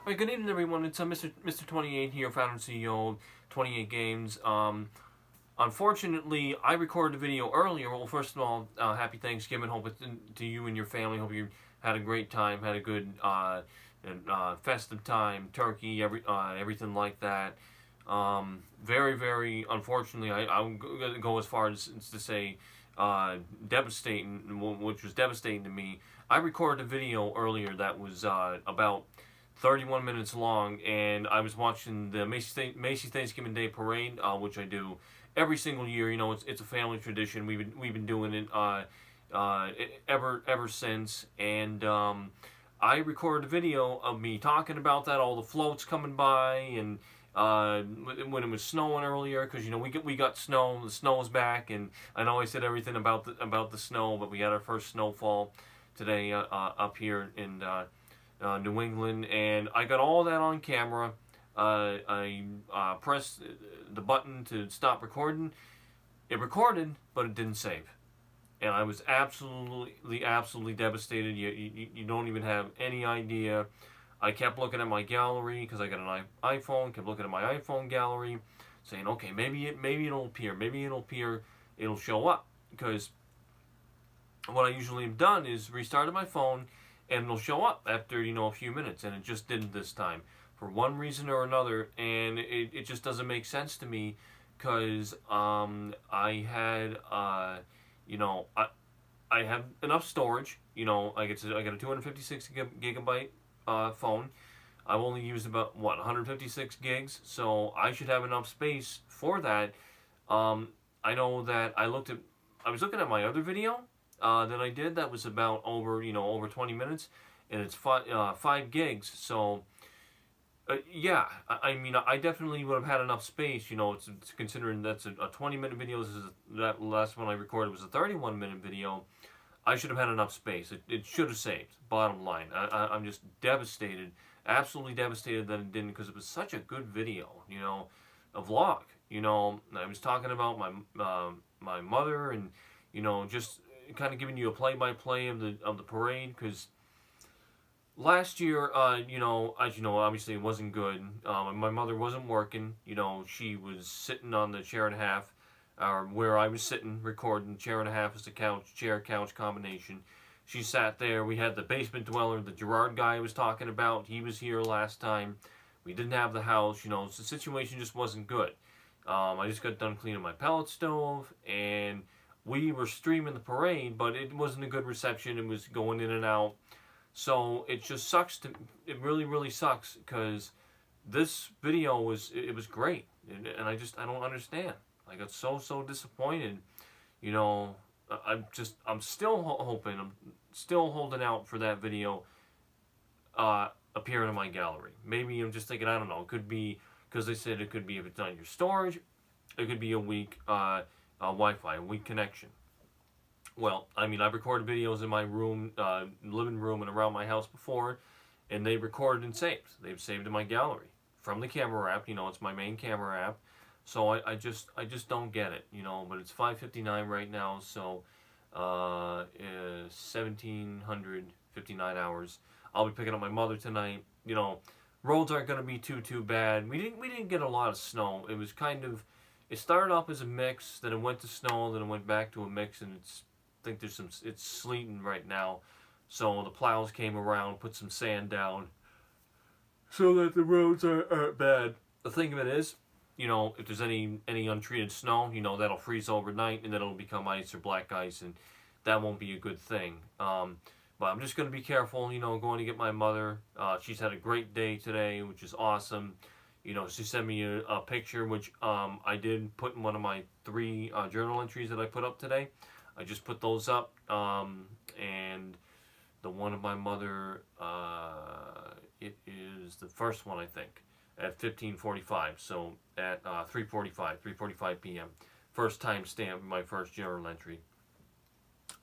All right, good evening, everyone. It's Mr. 28 here, founder and CEO, 28 Games. Unfortunately, I recorded a video earlier. Well, first of all, happy Thanksgiving. Hope it's to you and your family. Hope you had a great time, had a good festive time, turkey, everything like that. Very, very unfortunately, I'm going to go as far as to say devastating, which was devastating to me. I recorded a video earlier that was about 31 minutes long, and I was watching the Macy's Thanksgiving Day Parade, which I do every single year. You know, it's a family tradition. We've been doing it ever since, and I recorded a video of me talking about that, all the floats coming by, and when it was snowing earlier, because you know we got snow. The snow's back, and I know I said everything about the snow, but we had our first snowfall today up here in New England, and I got all that on camera. I pressed the button to stop recording. It recorded, but it didn't save, and I was absolutely devastated. You don't even have any idea. I kept looking at my gallery because I got an iPhone. Kept looking at my iPhone gallery, saying, "Okay, maybe it'll appear. Maybe it'll appear. It'll show up." Because what I usually have done is restarted my phone, and it'll show up after a few minutes, and it just didn't this time for one reason or another, and it just doesn't make sense to me because I had I have enough storage. I got a 256 gigabyte phone. I've only used about 156 gigs, so I should have enough space for that. I know that I was looking at my other video that I did that was about over 20 minutes, and it's 5 gigs. So yeah, I mean, I definitely would have had enough space. It's considering that's a 20-minute video. That last one I recorded was a 31-minute video. I should have had enough space. It should have saved. Bottom line, I'm just devastated, absolutely devastated that it didn't, because it was such a good video. A vlog. I was talking about my mother, and just kind of giving you a play-by-play of the parade, because last year, as you know, obviously it wasn't good. My mother wasn't working. She was sitting on the chair and a half, where I was sitting recording. Chair and a half is the chair-couch combination. She sat there. We had the basement dweller, the Gerard guy I was talking about. He was here last time. We didn't have the house. So the situation just wasn't good. I just got done cleaning my pellet stove, and we were streaming the parade, but it wasn't a good reception. It was going in and out. So it just sucks. It really, really sucks, because this video was great, and I don't understand. I got so disappointed. I'm still hoping. I'm still holding out for that video appearing in my gallery. Maybe I'm just thinking, I don't know. It could be because they said it could be if it's on your storage. It could be a weak Wi-Fi, a weak connection. Well, I mean, I've recorded videos in my room, living room, and around my house before, and they recorded and saved. They've saved in my gallery from the camera app. It's my main camera app. So I just don't get it. But it's 5:59 right now, so 1,759 hours. I'll be picking up my mother tonight. Roads aren't going to be too bad. We didn't get a lot of snow. It was it started off as a mix, then it went to snow, then it went back to a mix, and it's sleeting right now. So the plows came around, put some sand down, so that the roads aren't bad. The thing of it is, if there's any untreated snow, that'll freeze overnight, and then it'll become ice or black ice, and that won't be a good thing. But I'm just going to be careful, going to get my mother. She's had a great day today, which is awesome. She sent me a picture, which I did put in one of my 3 journal entries that I put up today. I just put those up, and the one of my mother, it is the first one, I think, at 15:45, so at 3:45 p.m. First time stamp, my first journal entry.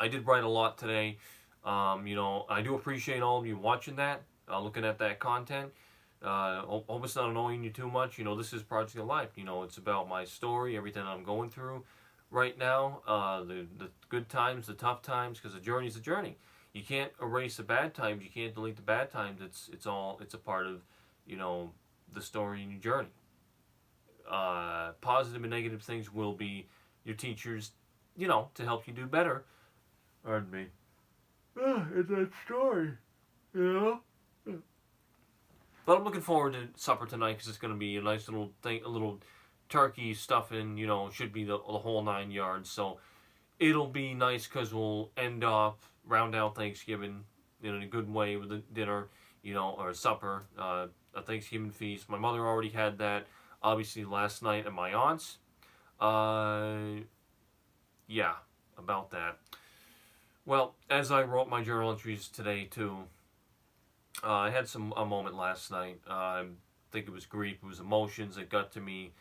I did write a lot today. I do appreciate all of you watching that, looking at that content. Hope it's not annoying you too much. This is Project of Life. It's about my story, everything I'm going through right now, the good times, the tough times, because the journey's a journey. You can't erase the bad times. You can't delete the bad times. It's a part of the story in your journey. Positive and negative things will be your teachers, to help you do better. Pardon me. It's that story, you know? But I'm looking forward to supper tonight because it's going to be a nice little thing, a little turkey stuffing, should be the whole 9 yards. So it'll be nice because we'll round out Thanksgiving in a good way with a dinner, or a supper, a Thanksgiving feast. My mother already had that, obviously, last night at my aunt's. Yeah, about that. Well, as I wrote my journal entries today, too, I had a moment last night. I think it was grief, it was emotions that got to me.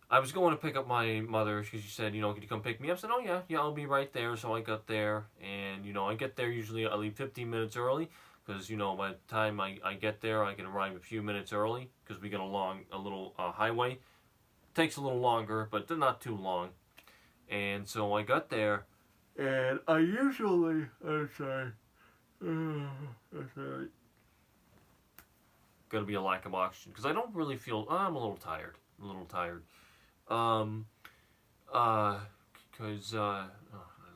I was going to pick up my mother because she said, could you come pick me up? I said, oh, yeah, I'll be right there. So I got there, and, I get there usually, I leave 15 minutes early because, by the time I get there, I can arrive a few minutes early because we get along a little highway. Takes a little longer, but not too long. And so I got there, and I usually, I'm sorry, that's right. Gonna be a lack of oxygen because I don't really feel. I'm a little tired. Because I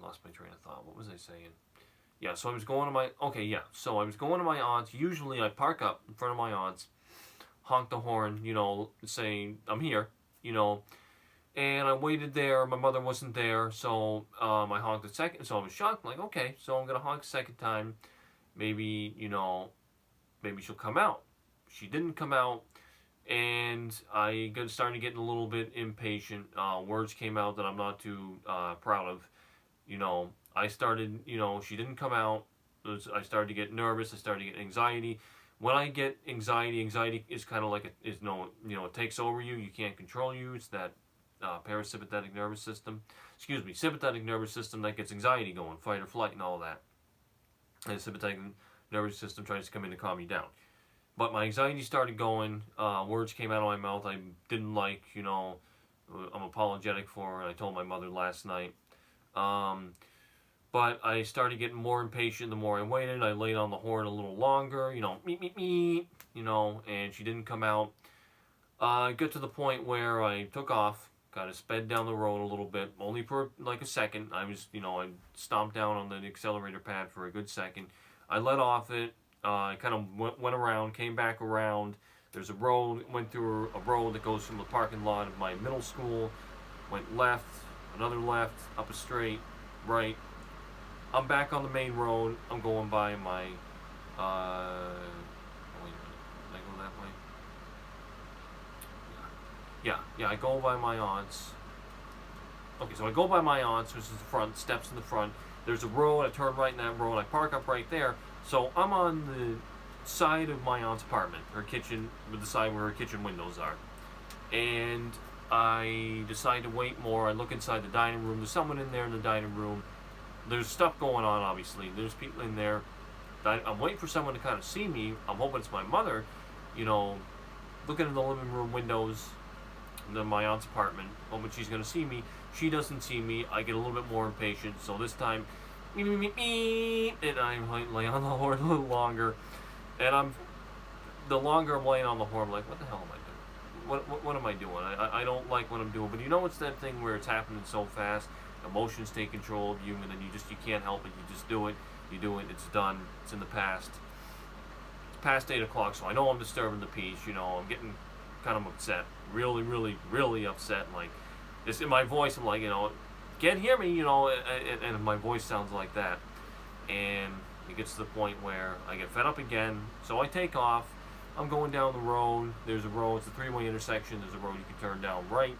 lost my train of thought. What was I saying? Yeah. So I was going to my. Okay. Yeah. So I was going to my aunt's. Usually I park up in front of my aunt's, honk the horn, saying I'm here, And I waited there. My mother wasn't there, so I honked a second. So I was shocked. Like, okay, so I'm gonna honk a second time. Maybe maybe she'll come out. She didn't come out, and I started getting a little bit impatient. Words came out that I'm not too proud of. I started. She didn't come out. I started to get nervous. I started to get anxiety. When I get anxiety is kind of like it takes over you. You can't control you. It's that parasympathetic nervous system. Sympathetic nervous system that gets anxiety going, fight or flight and all that. And the sympathetic nervous system tries to come in to calm you down. But my anxiety started going. Words came out of my mouth I didn't like. I'm apologetic for, and I told my mother last night. But I started getting more impatient the more I waited. I laid on the horn a little longer, meep, meep, meep, and she didn't come out. I got to the point where I took off, kind of sped down the road a little bit, only for like a second. I stomped down on the accelerator pad for a good second. I let off it. I kind of went around, came back around. There's a road, went through a road that goes from the parking lot of my middle school, went left, another left, up a straight, right. I'm back on the main road. I'm going by my, wait a minute, did I go that way? Yeah, I go by my aunt's. Okay, so I go by my aunt's, which is the front, steps in the front. There's a road, I turn right in that road, I park up right there. So I'm on the side of my aunt's apartment, her kitchen, with the side where her kitchen windows are. And I decide to wait more. I look inside the dining room. There's someone in there in the dining room. There's stuff going on, obviously. There's people in there. I'm waiting for someone to kind of see me. I'm hoping it's my mother, looking in the living room windows in my aunt's apartment, hoping she's going to see me. She doesn't see me. I get a little bit more impatient. So this time, and I might lay on the horn a little longer. And the longer I'm laying on the horn, I'm like, what the hell am I doing? What am I doing? I don't like what I'm doing. But it's that thing where it's happening so fast. Emotions take control of you, and then you can't help it. You just do it. You do it. It's done. It's in the past. It's past 8 o'clock, so I know I'm disturbing the peace. I'm getting kind of upset. Really, really, really upset. Like, it's in my voice. I'm like, can't hear me, and my voice sounds like that. And it gets to the point where I get fed up again. So I take off. I'm going down the road. There's a road. It's a 3-way intersection. There's a road you can turn down right.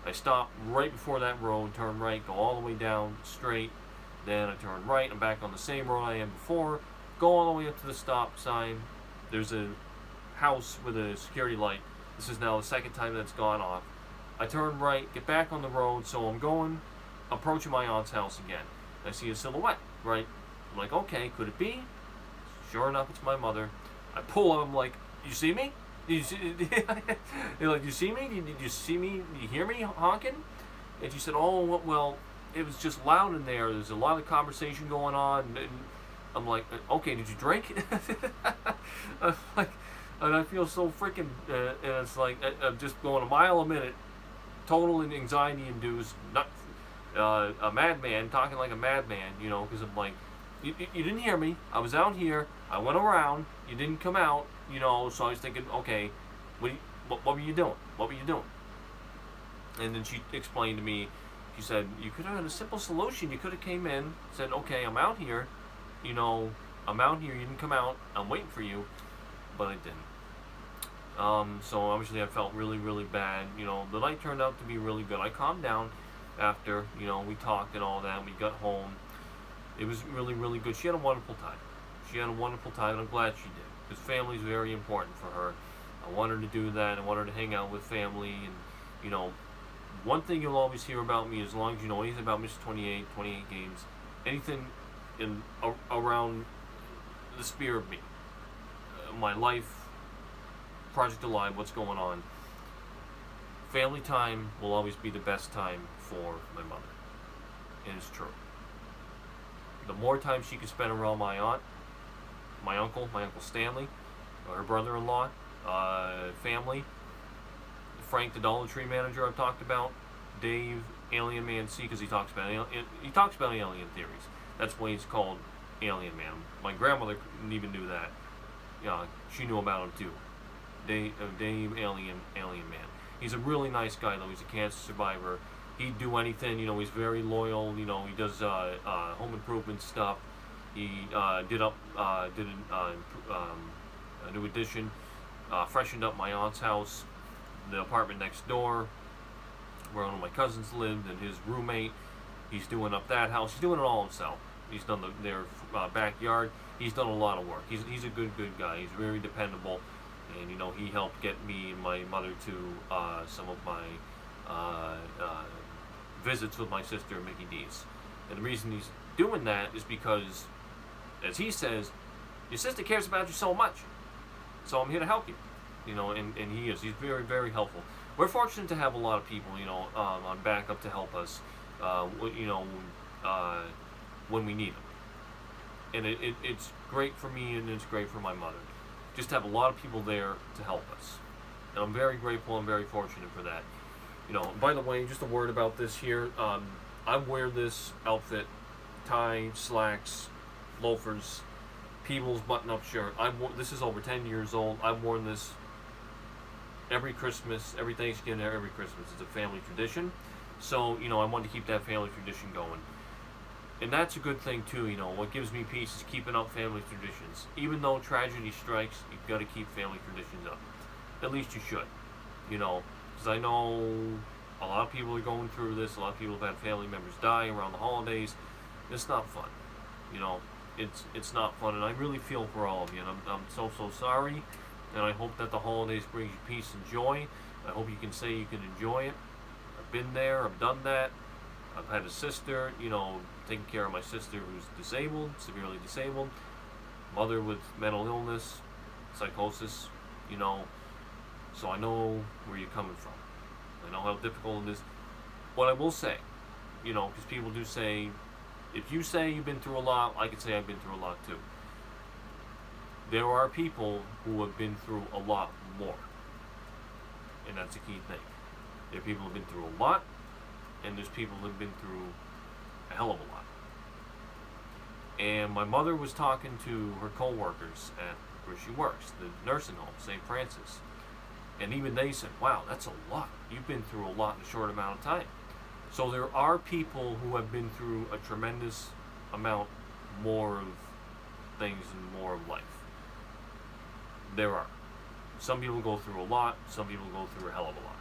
I stop right before that road, turn right, go all the way down straight. Then I turn right. I'm back on the same road I am before. Go all the way up to the stop sign. There's a house with a security light. This is now the second time that's gone off. I turn right, get back on the road, so I'm approaching my aunt's house again. I see a silhouette, right? I'm like, okay, could it be? Sure enough, it's my mother. I pull up, I'm like, you see me? You're like, you see me? Did you see me? Did you hear me honking? And she said, oh, well, it was just loud in there. There's a lot of conversation going on. And I'm like, okay, did you drink? I'm and I feel so freaking, and it's like I'm just going a mile a minute, total anxiety induced, not a madman, talking like a madman, because I'm like, you didn't hear me. I was out here. I went around. You didn't come out, So I was thinking, okay, what were you doing? What were you doing? And then she explained to me. She said, you could have had a simple solution. You could have came in, said, okay, I'm out here. I'm out here. You didn't come out. I'm waiting for you, but I didn't. So obviously I felt really, really bad. The night turned out to be really good. I calmed down after, we talked and all that. We got home. It was really, really good. She had a wonderful time. And I'm glad she did. Because family is very important for her. I want her to do that. I want her to hang out with family. And, one thing you'll always hear about me, as long as you know anything about Mr. 28 games, anything around the sphere of me, my life, Project Alive, what's going on, family time will always be the best time for my mother. And it's true. The more time she can spend around my aunt, my uncle Stanley, her brother-in-law, family, Frank, the Dollar Tree manager I've talked about, Dave, Alien Man C, because he talks about alien theories. That's why he's called Alien Man. My grandmother even knew that. She knew about him too. Dave, Alien Man. He's a really nice guy though. He's a cancer survivor. He'd do anything. He's very loyal. He does home improvement stuff. He did a new addition, freshened up my aunt's house, the apartment next door, where one of my cousins lived, and his roommate. He's doing up that house. He's doing it all himself. He's done their backyard. He's done a lot of work. He's a good guy. He's very dependable, and he helped get me and my mother to some of my visits with my sister Mickey D's. And the reason he's doing that is because, as he says, your sister cares about you so much, so I'm here to help you. And he is. He's very, very helpful. We're fortunate to have a lot of people, on backup to help us, when we need them. And it's great for me and it's great for my mother. Just to have a lot of people there to help us. And I'm very grateful and very fortunate for that. By the way, just a word about this here. I wear this outfit, tie, slacks, loafers, Peebles button-up shirt. This is over 10 years old. I've worn this every Christmas, every Thanksgiving, every Christmas. It's a family tradition. So, I wanted to keep that family tradition going. And that's a good thing, too. What gives me peace is keeping up family traditions. Even though tragedy strikes, you've got to keep family traditions up. At least you should. Because I know a lot of people are going through this. A lot of people have had family members die around the holidays. It's not fun. It's not fun. And I really feel for all of you. And I'm so sorry. And I hope that the holidays brings you peace and joy. I hope you can say you can enjoy it. I've been there. I've done that. I've had a sister, taking care of my sister who's disabled, severely disabled. Mother with mental illness, psychosis, So I know where you're coming from. I know how difficult it is. What I will say, because people do say, if you say you've been through a lot, I could say I've been through a lot too. There are people who have been through a lot more. And that's a key thing. There are people who have been through a lot, and there's people who have been through a hell of a lot. And my mother was talking to her co-workers at where she works, the nursing home, St. Francis. And even they said, wow, that's a lot. You've been through a lot in a short amount of time. So there are people who have been through a tremendous amount more of things and more of life. There are. Some people go through a lot. Some people go through a hell of a lot.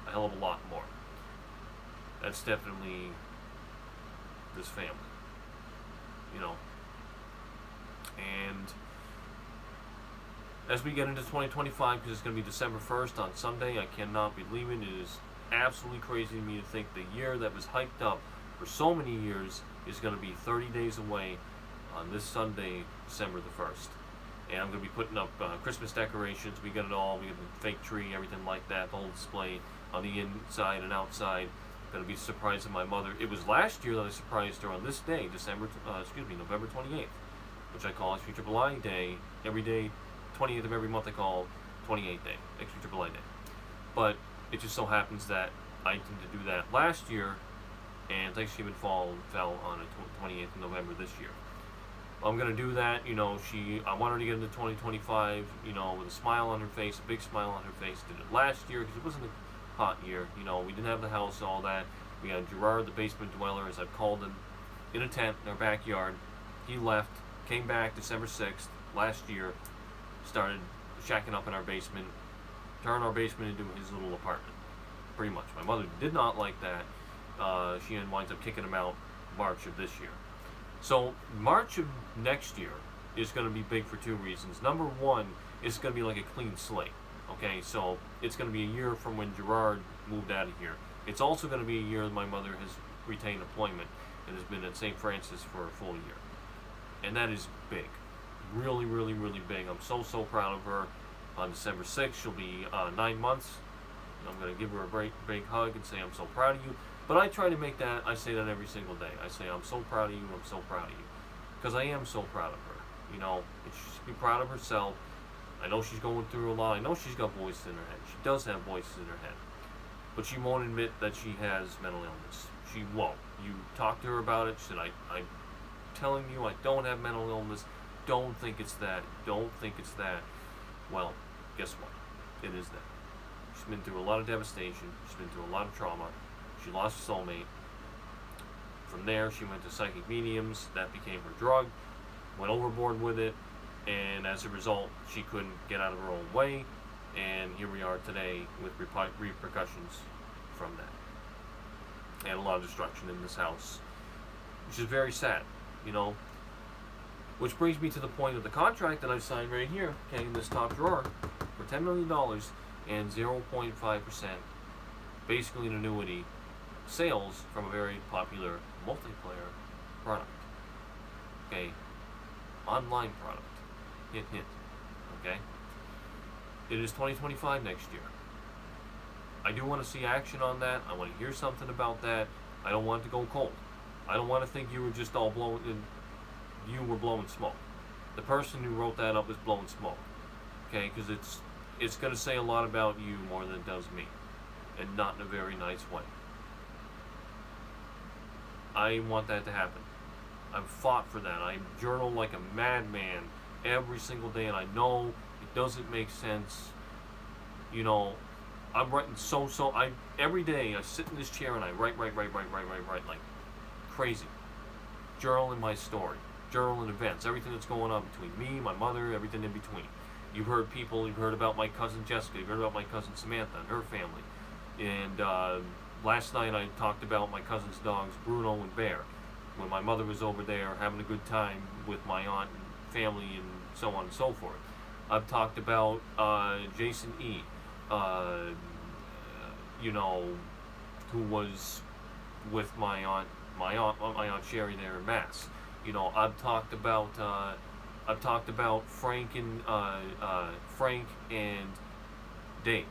A hell of a lot more. That's definitely this family. And as we get into 2025, because it's going to be December 1st on Sunday, I cannot believe it. It is absolutely crazy to me to think the year that was hyped up for so many years is going to be 30 days away on this Sunday, December the 1st. And I'm going to be putting up Christmas decorations. We got it all. We got the fake tree, everything like that, the whole display on the inside and outside. Going to be surprising my mother. It was last year that I surprised her on this day, November 28th, which I call Future July Day. Every day, 28th of every month, I call 28th day, extra AAA day. But it just so happens that I intended to do that last year, and Thanksgiving fell on the 28th of November this year. I'm gonna do that. I want her to get into 2025. With a smile on her face, a big smile on her face. Did it last year because it wasn't a hot year. We didn't have the house, all that. We had Gerard, the basement dweller, as I've called him, in a tent in our backyard. He left, came back December 6th last year, started shacking up in our basement, turned our basement into his little apartment, pretty much. My mother did not like that. She winds up kicking him out March of this year. So March of next year is going to be big for two reasons. Number one, it's going to be like a clean slate. Okay, so it's going to be a year from when Gerard moved out of here. It's also going to be a year that my mother has retained employment and has been at St. Francis for a full year. And that is big. Really, really, really big. I'm so proud of her. On December 6th, she'll be 9 months. I'm going to give her a big hug and say I'm so proud of you. But I try to make that, I say that every single day. I say I'm so proud of you, I'm so proud of you. Because I am so proud of her. And she should be proud of herself. I know she's going through a lot. I know she's got voices in her head. She does have voices in her head. But she won't admit that she has mental illness. She won't. You talk to her about it. She said, I'm telling you I don't have mental illness. Don't think it's that. Don't think it's that. Well, guess what? It is that. She's been through a lot of devastation. She's been through a lot of trauma. She lost a soulmate. From there, she went to psychic mediums. That became her drug. Went overboard with it. And as a result, she couldn't get out of her own way. And here we are today with repercussions from that. And a lot of destruction in this house. Which is very sad, Which brings me to the point of the contract that I've signed right here, okay, in this top drawer, for $10 million and 0.5%, basically an annuity, sales from a very popular multiplayer product. Okay, online product. Hint, hint. Okay? It is 2025 next year. I do want to see action on that. I want to hear something about that. I don't want it to go cold. I don't want to think you were just all blowing, you were blowing smoke. The person who wrote that up is blowing smoke. Okay? Because it's going to say a lot about you more than it does me. And not in a very nice way. I want that to happen. I've fought for that. I journal like a madman every single day, and I know it doesn't make sense. I'm writing every day I sit in this chair and I write like crazy. Journaling my story, journaling events, everything that's going on between me, my mother, everything in between. You've heard about my cousin Jessica, you've heard about my cousin Samantha and her family. And last night I talked about my cousin's dogs, Bruno and Bear, when my mother was over there having a good time with my aunt and family and so on and so forth. I've talked about Jason E., who was with my aunt Sherry there in Mass. I've talked about Frank and Dave.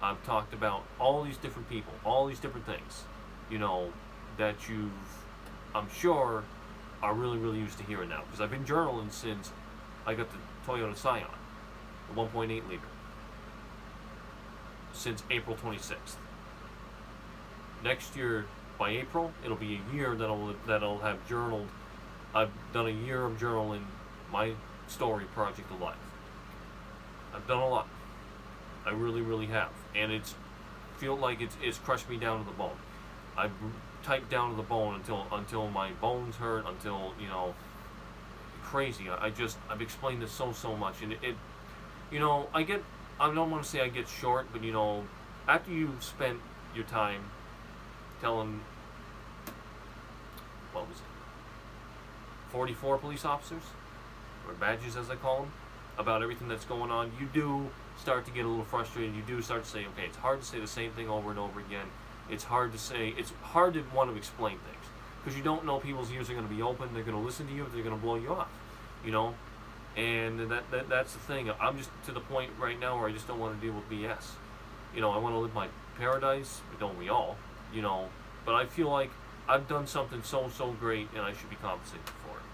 I've talked about all these different people, all these different things, that I'm sure, are really, really used to hearing now. Because I've been journaling since I got the Toyota Scion, the 1.8 liter, since April 26th. Next year, by April, it'll be a year that'll have journaled. I've done a year of journaling my story, Project of Life. I've done a lot. I really, really have. And feel like it's crushed me down to the bone. I've typed down to the bone until my bones hurt, until, crazy. I've explained this so much. And I don't want to say I get short, but, after you've spent your time telling, what was it, 44 police officers, or badges as I call them, about everything that's going on, you do start to get a little frustrated. You do start to say, okay, it's hard to say the same thing over and over again. It's hard to want to explain things, because you don't know people's ears are going to be open, they're going to listen to you, they're going to blow you off, and that's the thing. I'm just to the point right now where I just don't want to deal with BS. I want to live my paradise, don't we all, but I feel like I've done something so great, and I should be compensated for it.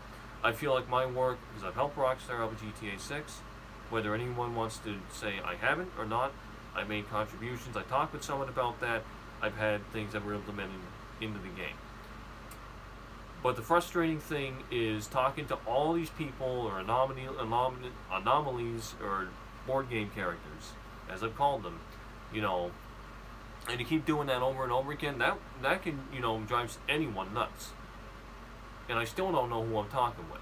I feel like my work, because I've helped Rockstar out with GTA 6, Whether anyone wants to say I haven't or not, I made contributions. I talked with someone about that. I've had things that were implemented into the game. But the frustrating thing is talking to all these people or anomalies or board game characters, as I've called them, you know, and to keep doing that over and over again, that can, you know, drives anyone nuts. And I still don't know who I'm talking with.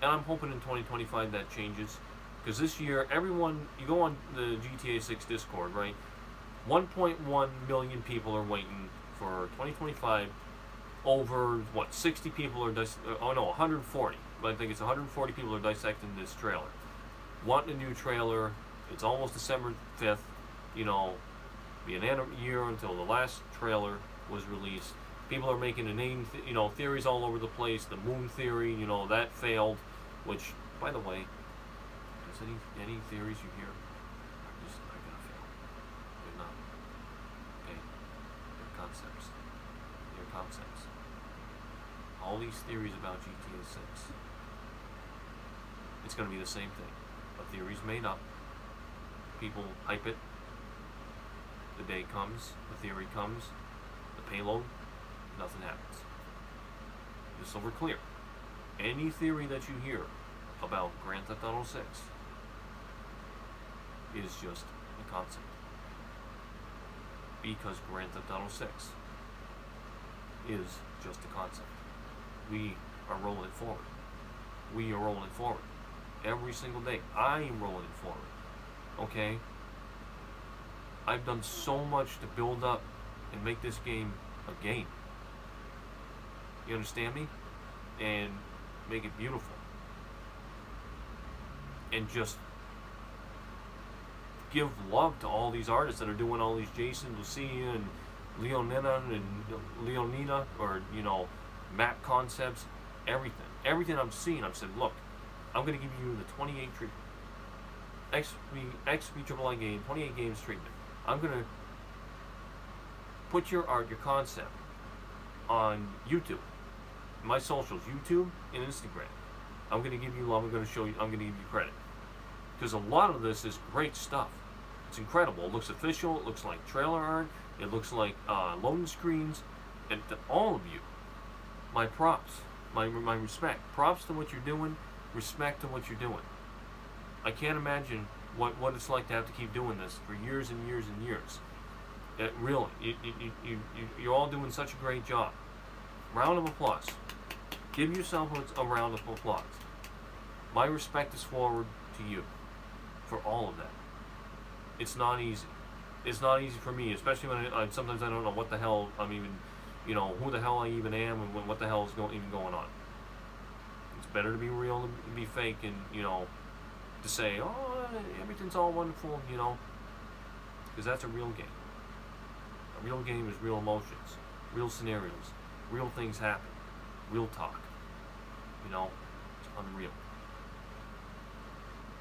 And I'm hoping in 2025 that changes. Because this year, everyone, you go on the GTA 6 Discord, right? 1.1 million people are waiting for 2025. Over, what, 60 people are, 140. I think it's 140 people are dissecting this trailer. Want a new trailer. It's almost December 5th. You know, be an year until the last trailer was released. People are making a name, theories all over the place. The moon theory, that failed. Which, by the way, is any theories you hear are gonna fail? They're not. Okay, they're concepts. They're concepts. All these theories about GTA 6. It's gonna be the same thing. A theory's made up. People hype it. The day comes, the theory comes, the payload, nothing happens. Just so we're clear. Any theory that you hear about Grand Theft Auto 6 is just a concept. Because Grand Theft Auto 6 is just a concept. We are rolling it forward. We are rolling it forward. Every single day. I am rolling it forward. Okay? I've done so much to build up and make this game a game. You understand me? And make it beautiful. And just give love to all these artists that are doing all these Jason, Lucia, and Leonina, or, map concepts, everything. Everything I'm seeing, I've said, look, I'm going to give you the 28 XBII game, 28 games treatment. I'm going to put your art, your concept on YouTube, my socials, YouTube and Instagram. I'm going to give you love. I'm going to show you. I'm going to give you credit. Because a lot of this is great stuff. It's incredible. It looks official. It looks like trailer art. It looks like loading screens. And to all of you, my props, my respect. Props to what you're doing. Respect to what you're doing. I can't imagine what it's like to have to keep doing this for years and years and years. Really, you're all doing such a great job. Round of applause. Give yourself a round of applause. My respect is forward to you for all of that. It's not easy. It's not easy for me, especially when sometimes I don't know what the hell I'm even, who the hell I even am and what the hell is even going on. It's better to be real than to be fake and, to say, oh, everything's all wonderful, because that's a real game. A real game is real emotions, real scenarios, real things happen, real talk. It's unreal.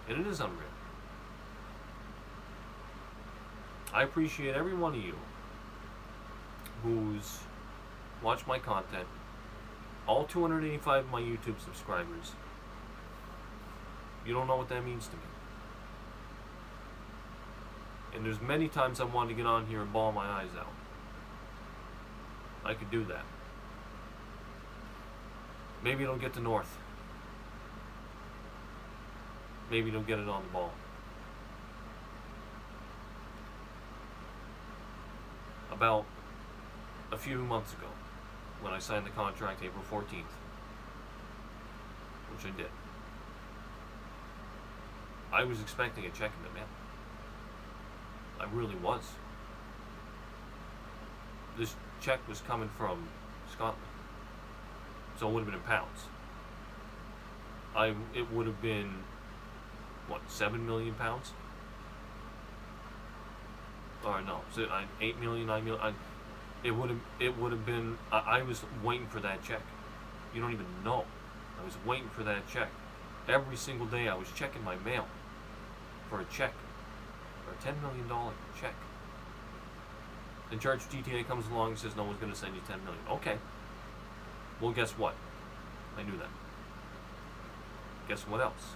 And it is unreal. I appreciate every one of you who's watched my content, all 285 of my YouTube subscribers. You don't know what that means to me. And there's many times I wanted to get on here and bawl my eyes out. I could do that. Maybe it'll get to North. Maybe it'll get it on the ball. About a few months ago, when I signed the contract April 14th, which I did, I was expecting a check in the mail. I really was. This check was coming from Scotland, so it would have been in pounds. It would have been, what, 7 million pounds? Or no, 8 million, 9 million. It would have been. I was waiting for that check. You don't even know. I was waiting for that check. Every single day I was checking my mail for a check, for a $10 million check. Then Charge GTA comes along and says no one's going to send you $10 million. Okay. Well, guess what? I knew that. Guess what else?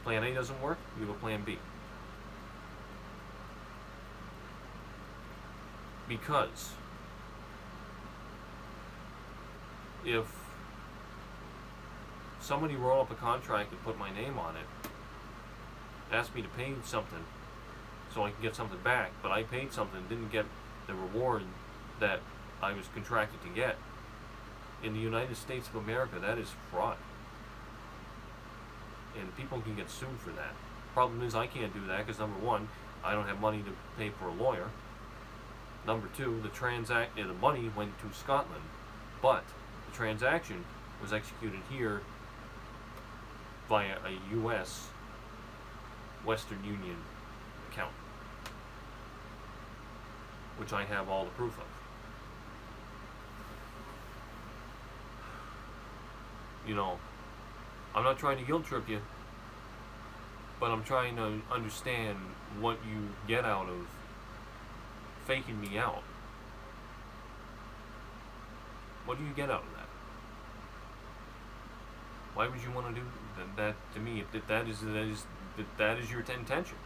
Plan A doesn't work, you have a plan B. Because if somebody wrote up a contract and put my name on it, asked me to pay something so I can get something back, but I paid something and didn't get the reward that I was contracted to get, in the United States of America, that is fraud. And people can get sued for that. Problem is, I can't do that because, number one, I don't have money to pay for a lawyer. Number two, the money went to Scotland, but the transaction was executed here via a U.S. Western Union account, which I have all the proof of. You know, I'm not trying to guilt trip you, but I'm trying to understand what you get out of faking me out. What do you get out of that? Why would you want to do that to me if that is your intention?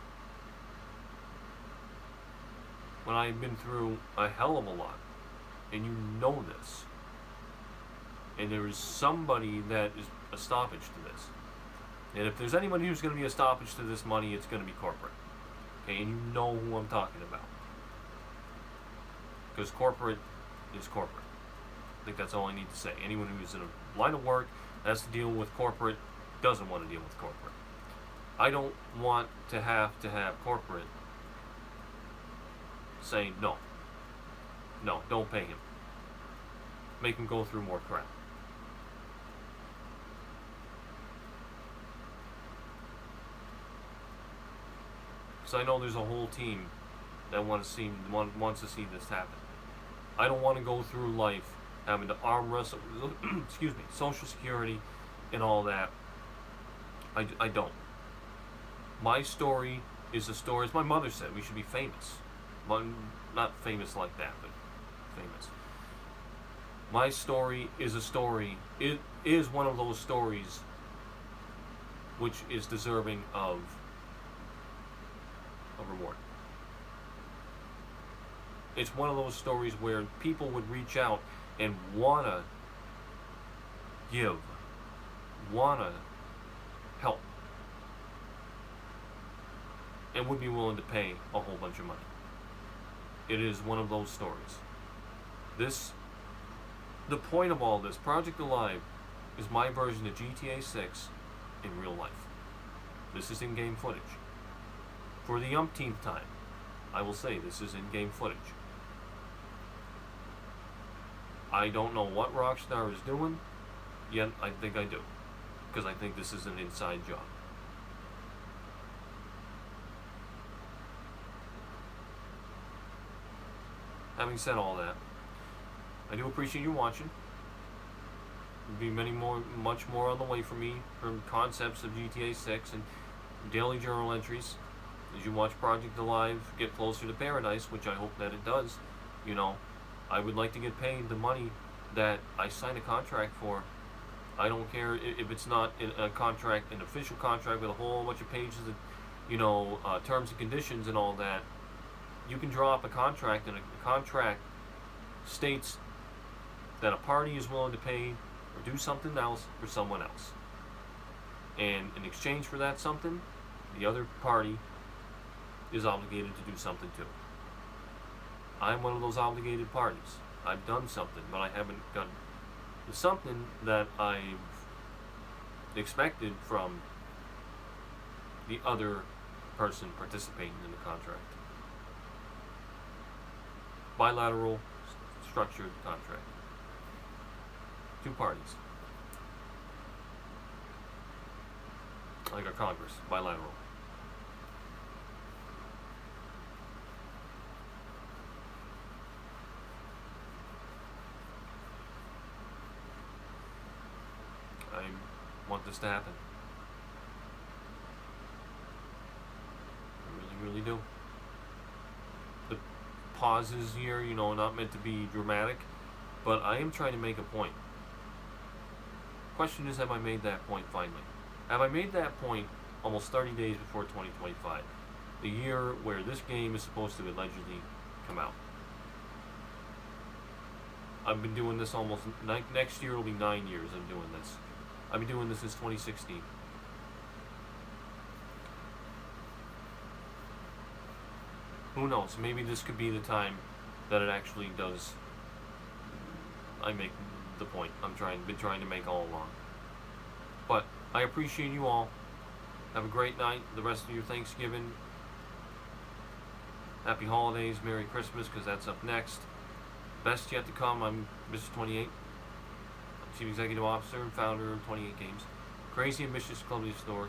When I've been through a hell of a lot, and you know this, and there is somebody that is a stoppage to this, and if there's anybody who's going to be a stoppage to this money, it's going to be corporate. Okay, and you know who I'm talking about, because corporate is corporate. I think that's all I need to say. Anyone who's in a line of work has to deal with corporate doesn't want to deal with corporate. I don't want to have corporate saying no, don't pay him, make him go through more crap. Because I know there's a whole team that wants to see this happen. I don't want to go through life having to arm wrestle, excuse me, Social Security and all that. I don't. My story is a story, as my mother said, we should be famous. Not famous like that, but famous. My story is a story. It is one of those stories which is deserving of a reward. It's one of those stories where people would reach out and wanna give, wanna help, and would be willing to pay a whole bunch of money. It is one of those stories. The point of all this, Project Alive, is my version of GTA 6 in real life. This is in-game footage. For the umpteenth time, I will say this is in-game footage. I don't know what Rockstar is doing, yet I think I do. Because I think this is an inside job. Having said all that, I do appreciate you watching. There'll be much more on the way for me, from concepts of GTA 6 and daily journal entries. As you watch Project Alive get closer to paradise, which I hope that it does, you know, I would like to get paid the money that I signed a contract for. I don't care if it's not a contract, an official contract with a whole bunch of pages of, terms and conditions and all that. You can draw up a contract, and a contract states that a party is willing to pay or do something else for someone else. And in exchange for that something, the other party is obligated to do something too. I'm one of those obligated parties. I've done something, but I haven't done the something that I've expected from the other person participating in the contract. Bilateral structured contract. Two parties. Like a Congress, bilateral. I want this to happen. I really, really do. The pauses here, not meant to be dramatic, but I am trying to make a point. Question is, have I made that point finally? Have I made that point almost 30 days before 2025, the year where this game is supposed to allegedly come out. I've been doing this almost, next year will be 9 years I'm doing this. I've been doing this since 2016. Who knows? Maybe this could be the time that it actually does. I make the point been trying to make all along. But I appreciate you all. Have a great night. The rest of your Thanksgiving. Happy holidays. Merry Christmas, because that's up next. Best yet to come. I'm Mr. 28, Chief Executive Officer and founder of 28 Games. Crazy Ambitious Club Store.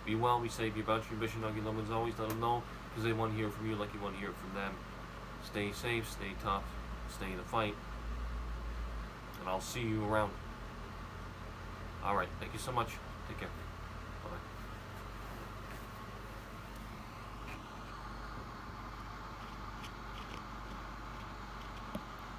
Be well, be safe, be about your ambition, hug your loved ones always. Let them know, because they want to hear from you like you want to hear from them. Stay safe, stay tough, stay in the fight, and I'll see you around. Alright, thank you so much. Take care.